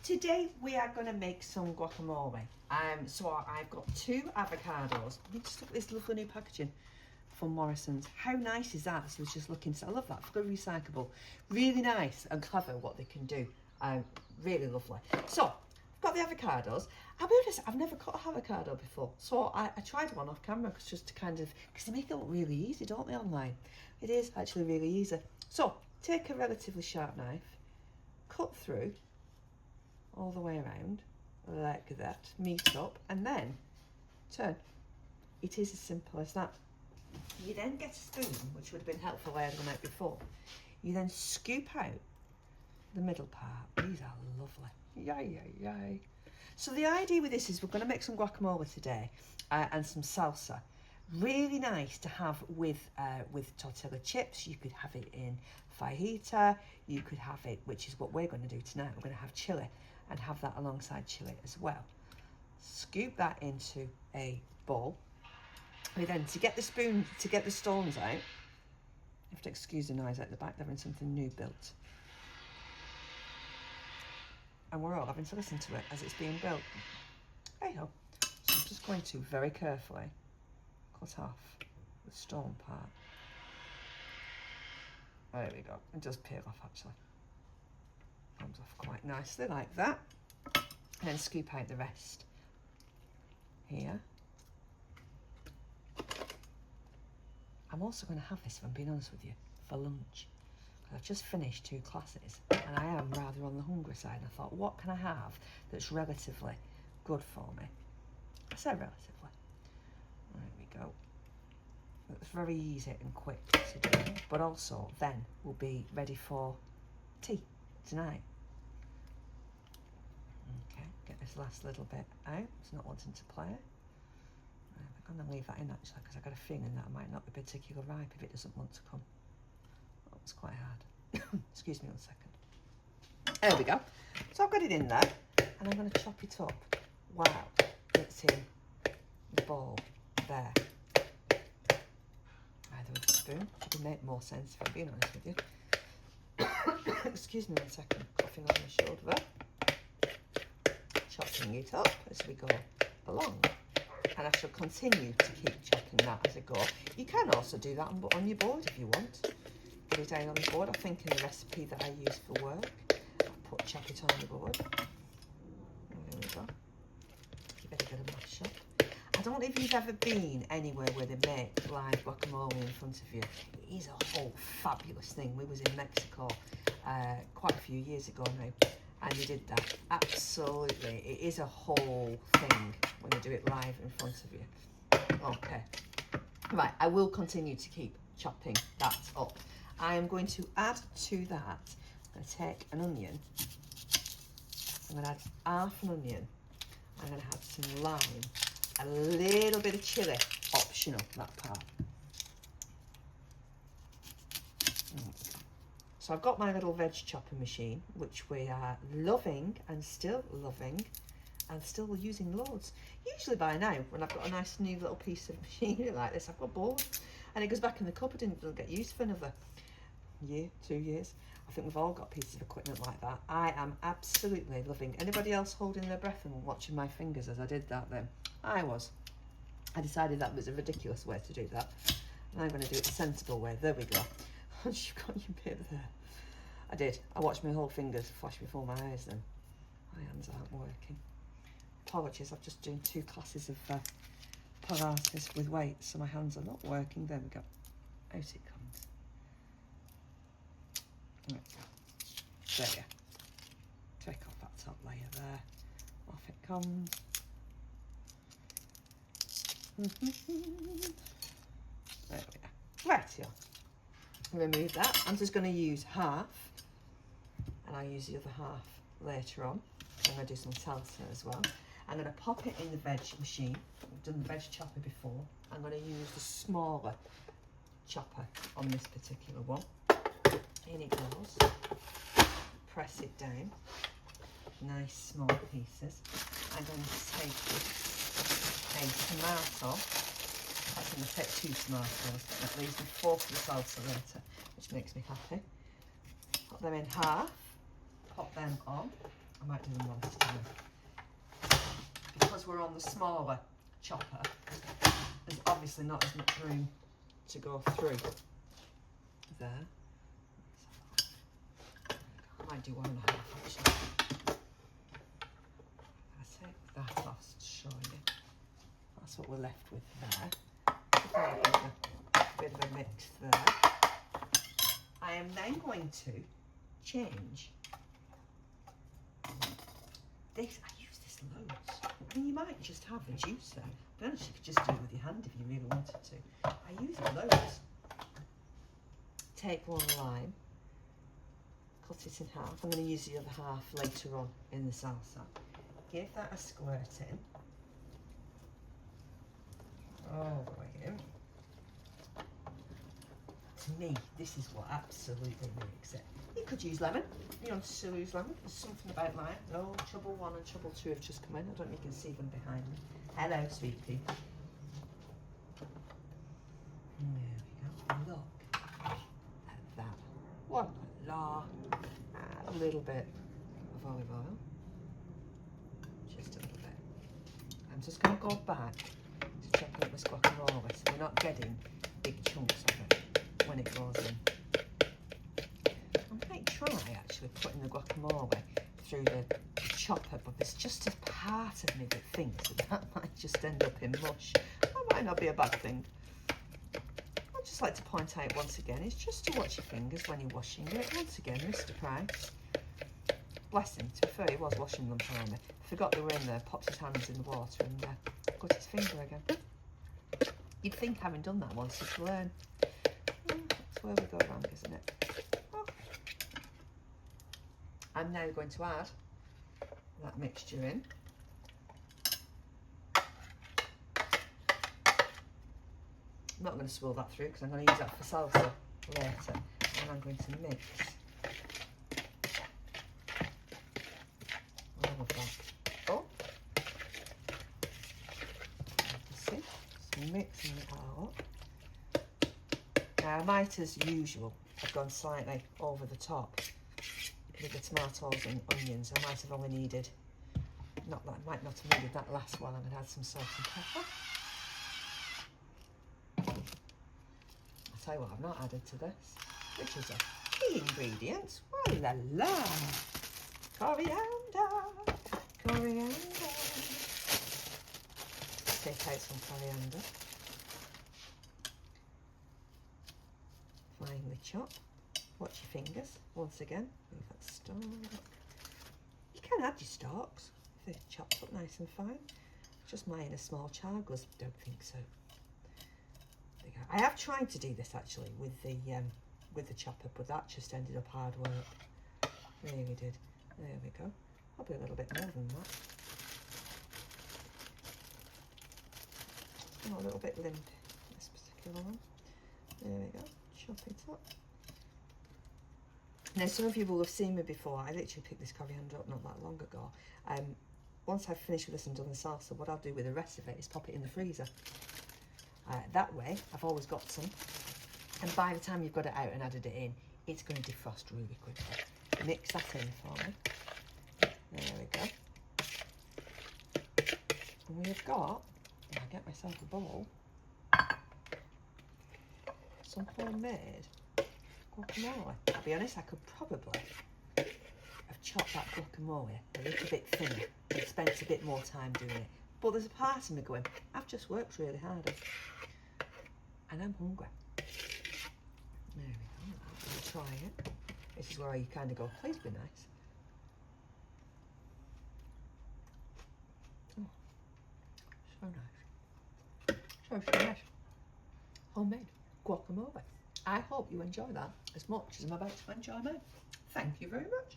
Today we are going to make some guacamole. So I've got 2 avocados. Let me just look at this lovely new packaging from Morrison's. How nice is that? So I was just looking, I love that, fully recyclable. Really nice and clever what they can do. Really lovely. So I've got the avocados. I'll be honest, I've never cut an avocado before. So I tried one off camera just to kind of, because they make it look really easy, don't they, online? It is actually really easy. So take a relatively sharp knife, cut through all the way around like that, meet up, and then turn. It is as simple as that. You then get a spoon, which would have been helpful I had the night before. You then scoop out the middle part. These are lovely. Yay, yay, yay. So the idea with this is we're going to make some guacamole today and some salsa. Really nice to have with tortilla chips. You could have it in fajita. You could have it, which is what we're going to do tonight. We're going to have chili and have that alongside chili as well. Scoop that into a bowl. And then to get the spoon, to get the stones out, you have to excuse the noise out the back, they're in something new built. And we're all having to listen to it as it's being built. Hey ho. So I'm just going to very carefully cut off the stone part. There we go. It does peel off actually. Comes off quite nicely like that. And then scoop out the rest here. I'm also going to have this, if I'm being honest with you, for lunch. I've just finished 2 classes and I am rather on the hungry side. And I thought, what can I have that's relatively good for me? I say relatively. There we go. It's very easy and quick to do, but also then we'll be ready for tea tonight. Okay, get this last little bit out. It's not wanting to play. I'm going to leave that in actually because I've got a feeling that I might not be particularly ripe if it doesn't want to come. Oh, it's quite hard. Excuse me 1 second. There we go. So I've got it in there and I'm going to chop it up. Wow, it's in the bowl there. Either with a spoon, it would make more sense if I'm being honest with you. Excuse me 1 second, coughing on my shoulder there. Chopping it up as we go along. And I shall continue to keep chopping that as I go. You can also do that on your board if you want. Put it down on the board. I think in the recipe that I use for work, I've put chop it on the board. There we go. Give it a bit of mash up. I don't know if you've ever been anywhere where they make live guacamole in front of you. It is a whole fabulous thing. We was in Mexico quite a few years ago now. And you did that. Absolutely. It is a whole thing when you do it live in front of you. Okay. Right, I will continue to keep chopping that up. I am going to add to that, I'm going to take an onion. I'm going to add half an onion. I'm going to add some lime. A little bit of chili, optional, that part. So I've got my little veg chopping machine, which we are loving and still using loads. Usually by now, when I've got a nice new little piece of machinery like this, I've got bored. And it goes back in the cupboard and it'll get used for another year, 2 years. I think we've all got pieces of equipment like that. I am absolutely loving. Anybody else holding their breath and watching my fingers as I did that then? I was. I decided that was a ridiculous way to do that. And I'm going to do it the sensible way. There we go. You've got your bit there. I did. I watched my whole fingers flash before my eyes then. My hands aren't working. Apologies, I've just done 2 classes of Pilates with weights, so my hands are not working. There we go. Out it comes. There we go. There you go. Take off that top layer there. Off it comes. There we go. Right, here. Remove that. I'm just going to use half, and I'll use the other half later on. I'm going to do some salsa as well. I'm going to pop it in the veg machine. I've done the veg chopper before. I'm going to use the smaller chopper on this particular one. In it goes. Press it down. Nice small pieces. I'm going to take a tomato. I'm going to take 2 tomatoes. That leaves me 4 for the salsa later, which makes me happy. Put them in half. Pop them on. I might do them one at a time. Because we're on the smaller chopper, there's obviously not as much room to go through there. I might do 1.5 actually. I take that off to show you. That's what we're left with there. A bit of a mix there. I am then going to change this. I use this loads. I mean, you might just have the juice there. But honestly, you could just do it with your hand if you really wanted to. I use it loads. Take one lime, cut it in half. I'm going to use the other half later on in the salsa. Give that a squirt in. Oh, boy. To me, this is what absolutely makes it. You could use lemon. You want to still use lemon? There's something about lime. Oh, trouble 1 and trouble 2 have just come in. I don't know if you can see them behind me. Hello, sweet pea. There we go. Look at that. Voila. Add a little bit of olive oil. Just a little bit. I'm just going to go back to chop up this guacamole so we're not getting big chunks of it when it goes in. I might try actually putting the guacamole through the chopper, but there's just a part of me that thinks that might just end up in mush. That might not be a bad thing. I'd just like to point out once again, it's just to watch your fingers when you're washing it. Once again, Mr. Price, bless him, to be fair, he was washing them for me. Forgot they were in there, popped his hands in the water and cut his finger again. You'd think having done that once you'd learn. That's where we go wrong, isn't it? Okay. I'm now going to add that mixture in. I'm not going to swirl that through because I'm going to use that for salsa later, and I'm going to mix all of that up. See, just mixing it all up. Now I might, as usual, have gone slightly over the top with the tomatoes and onions. I might have only needed, not that, I might not have needed that last one. I'm going to add some salt and pepper. I'll tell you what I've not added to this, which is a key ingredient. Oh la la! Coriander! Coriander! Take out some coriander. Finely chop. Watch your fingers. Once again, move that stalk. You can add your stalks if they're chopped up nice and fine. Just mine a small chargers. Don't think so. There you go. I have tried to do this actually with the chopper, but that just ended up hard work. Really did. There we go. Probably a little bit more than that. Oh, a little bit limp, this particular one. There we go. Chop it up. Now, some of you will have seen me before. I literally picked this coriander up not that long ago. Once I've finished with this and done the salsa, what I'll do with the rest of it is pop it in the freezer. That way, I've always got some. And by the time you've got it out and added it in, it's going to defrost really quickly. Mix that in for me. There we go. And we've got, I'll get myself a bowl, some homemade guacamole. I'll be honest, I could probably have chopped that guacamole a little bit thinner and spent a bit more time doing it. But there's a part of me going, I've just worked really hard and I'm hungry. There we go. I'll try it. This is where you kind of go, please be nice. Oh, so nice. So nice. Homemade guacamole. I hope you enjoy that as much as I'm about to enjoy mine. Thank you very much.